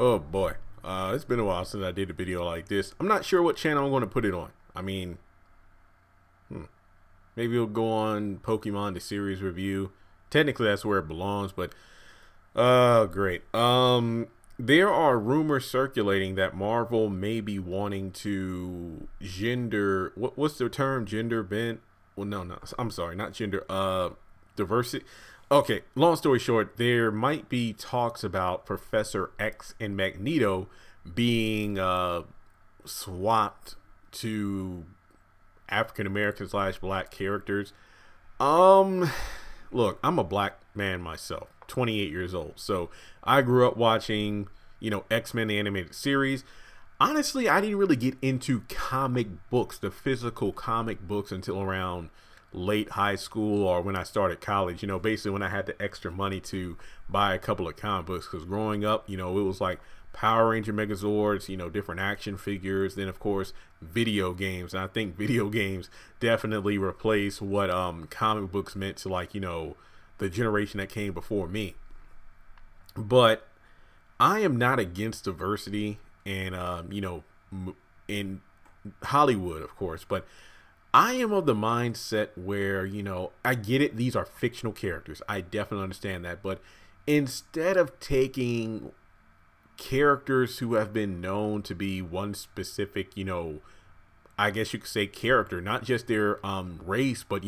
Oh boy, it's been a while since I did a video like this. I'm not sure what channel I'm going to put it on. I mean, maybe it'll go on Pokemon the series review. Technically, that's where it belongs, but great. There are rumors circulating that Marvel may be wanting to gender. What's the term? Gender bent? Well, no. I'm sorry, not gender. Diversity. Okay, long story short, there might be talks about Professor X and Magneto being swapped to African American slash black characters. Um, Look, I'm a black man myself, 28 years old. So I grew up watching, X-Men the animated series. Honestly, I didn't really get into comic books, the physical comic books, until around late high school or when I started college, basically when I had the extra money to buy a couple of comic books. Because growing up, it was like Power Ranger Megazords, different action figures, then of course video games. And I think video games definitely replaced what comic books meant to, like, the generation that came before me. But I am not against diversity and in Hollywood, of course, but I am of the mindset where, I get it. These are fictional characters. I definitely understand that. But instead of taking characters who have been known to be one specific, I guess you could say character, not just their race, but,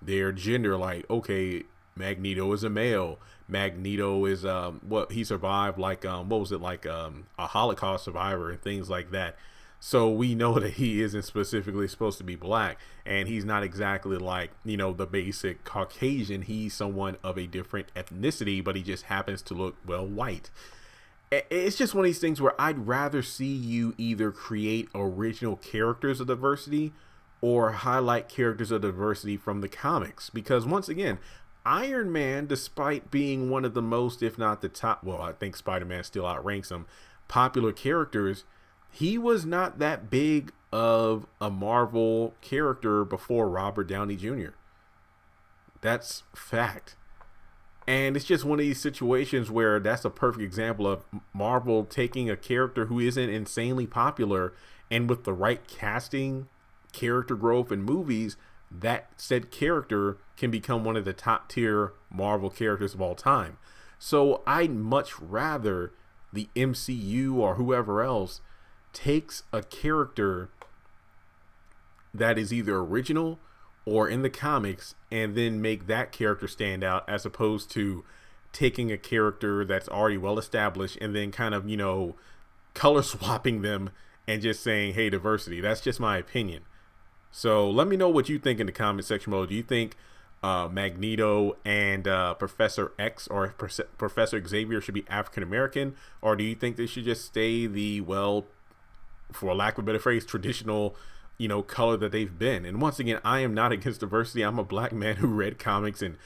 their gender, like, okay, Magneto is a male. Magneto is he survived, like what was it, like a Holocaust survivor and things like that. So we know that he isn't specifically supposed to be black, and he's not exactly like, the basic Caucasian. He's someone of a different ethnicity, but he just happens to look, well, white. It's just one of these things where I'd rather see you either create original characters of diversity or highlight characters of diversity from the comics. Because once again, Iron Man, despite being one of the most, if not the top, well, I think Spider-Man still outranks him, popular characters, he was not that big of a Marvel character before Robert Downey Jr. That's fact. And it's just one of these situations where that's a perfect example of Marvel taking a character who isn't insanely popular, and with the right casting, character growth, and movies, that said character can become one of the top tier Marvel characters of all time. So I'd much rather the MCU or whoever else takes a character that is either original or in the comics and then make that character stand out, as opposed to taking a character that's already well established and then kind of, color swapping them and just saying, hey, diversity. That's just my opinion. So let me know what you think in the comment section below. Do you think Magneto and Professor X or Professor Xavier should be African American, or do you think they should just stay the, well, for lack of a better phrase, traditional, color that they've been? And once again, I am not against diversity. I'm a black man who read comics and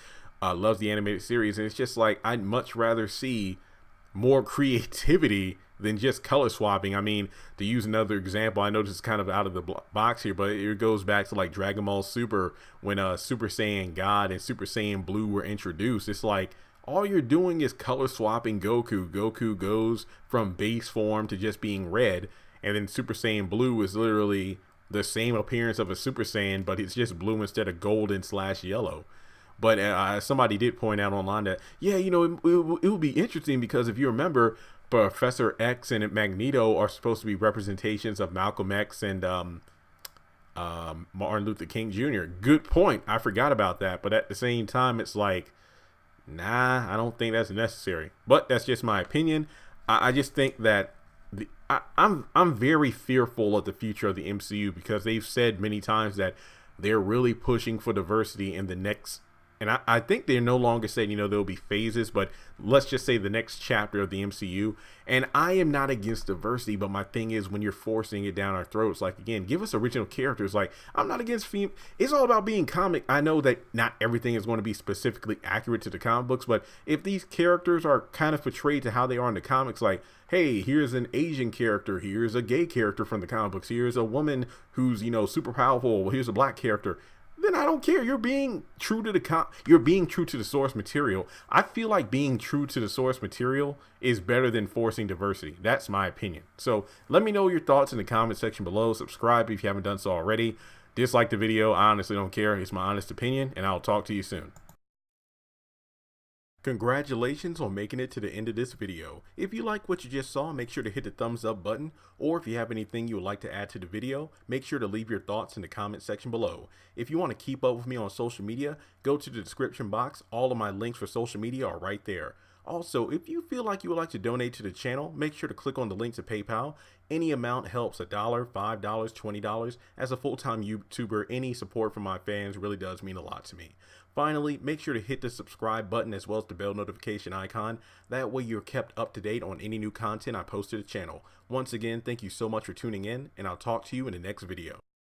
loves the animated series, and it's just like I'd much rather see more creativity than just color swapping. I mean, to use another example, I know this is kind of out of the box here, but it goes back to like Dragon Ball Super, when Super Saiyan God and Super Saiyan Blue were introduced. It's like all you're doing is color swapping Goku. Goku goes from base form to just being red, and then Super Saiyan Blue is literally the same appearance of a Super Saiyan, but it's just blue instead of golden / yellow. But somebody did point out online that, yeah, it would be interesting because if you remember, Professor X and Magneto are supposed to be representations of Malcolm X and Martin Luther King Jr. Good point. I forgot about that. But at the same time, it's like, nah, I don't think that's necessary. But that's just my opinion. I just think that I'm very fearful of the future of the MCU, because they've said many times that they're really pushing for diversity in the next, and I think they're no longer saying, there'll be phases, but let's just say the next chapter of the MCU. And I am not against diversity, but my thing is, when you're forcing it down our throats, like, again, give us original characters. Like, I'm not against it's all about being comic. I know that not everything is going to be specifically accurate to the comic books, but if these characters are kind of portrayed to how they are in the comics, like, hey, here's an Asian character, here's a gay character from the comic books, here's a woman who's, super powerful, here's a black character, then I don't care. You're being true to you're being true to the source material. I feel like being true to the source material is better than forcing diversity. That's my opinion. So let me know your thoughts in the comment section below. Subscribe if you haven't done so already. Dislike the video. I honestly don't care. It's my honest opinion, and I'll talk to you soon. Congratulations on making it to the end of this video. If you like what you just saw, make sure to hit the thumbs up button, or if you have anything you would like to add to the video, make sure to leave your thoughts in the comment section below. If you want to keep up with me on social media, go to the description box. All of my links for social media are right there. Also, if you feel like you would like to donate to the channel, make sure to click on the link to PayPal. Any amount helps. $1, $5, $20. As a full-time YouTuber, any support from my fans really does mean a lot to me. Finally, make sure to hit the subscribe button as well as the bell notification icon. That way you're kept up to date on any new content I post to the channel. Once again, thank you so much for tuning in, and I'll talk to you in the next video.